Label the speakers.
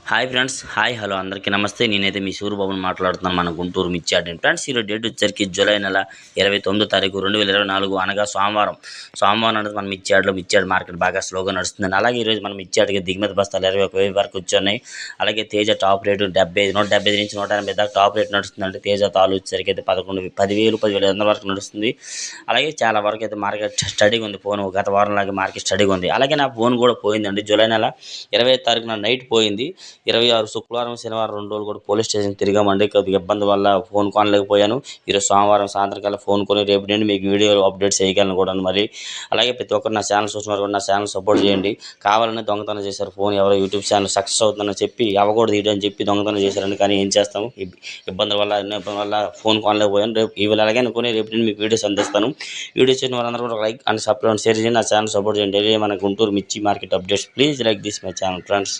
Speaker 1: Hi friends, hi hello అందరికీ నమస్తే. నేనైతే మీ సూర్యబాబుని మాట్లాడుతున్నాను. మన గుంటూరు మిర్చి ఫ్రెండ్స్. ఈరోజు డేట్ వచ్చేసరికి జూలై నెల 29వ తారీఖు 2024 అనగా సోమవారం అనేది మన మిర్చి మార్కెట్ బాగా స్లోగా నడుస్తుందండి. అలాగే ఈరోజు మన మిర్చి దిగుమతి బస్తాలు 21,000 వరకు వచ్చాయి. అలాగే తేజ టాప్ రేటు 175 నుంచి 180 దాకా టాప్ రేట్ నడుస్తుందండి. తేజ తాలు వచ్చేసరికి అయితే 10,000 వరకు నడుస్తుంది. అలాగే చాలా వరకు అయితే మార్కెట్ స్టడీగా ఉంది. ఫోన్ గత వారం లాగా మార్కెట్ స్టడీగా ఉంది. అలాగే నా ఫోన్ కూడా పోయిందండి. జూలై నెల 25 తారీఖున నైట్ పోయింది. 26 శుక్రవారం, శనివారం 2 రోజులు కూడా పోలీస్ స్టేషన్ తిరిగామండి. కొద్దిగా ఇబ్బంది వల్ల ఫోన్ కొనలేకపోయాను. ఈరోజు సోమవారం సాయంత్రం కల్లా ఫోన్ కొని రేపు నుండి మీకు వీడియో అప్డేట్ చేయగలను కూడా. మరి అలాగే ప్రతి ఒక్కరు నా ఛానల్ చూసిన కూడా నా ఛానల్ సపోర్ట్ చేయండి. కావాలని దొంగతనం చేశారు. ఫోన్ ఎవరో యూట్యూబ్ ఛానల్ సక్సెస్ అవుతుందని చెప్పి అవ్వకూడదు ఇది అని చెప్పి దొంగతనం చేశారని. కానీ ఏం చేస్తాము, ఇబ్బందుల వల్ల ఫోన్ కొనలేకపోయాను. రేపు ఇవాళ అలాగే కొని రేపు నుండి మీకు వీడియోస్ అందిస్తాను. వీడియోస్ చేసిన వాళ్ళందరూ కూడా లైక్ అండ్ సబ్స్క్రైబ్ షేర్ చేయండి. నా ఛానల్ సపోర్ట్ చేయండి. మన గుంటూరు మిర్చి market updates please like this my channel friends.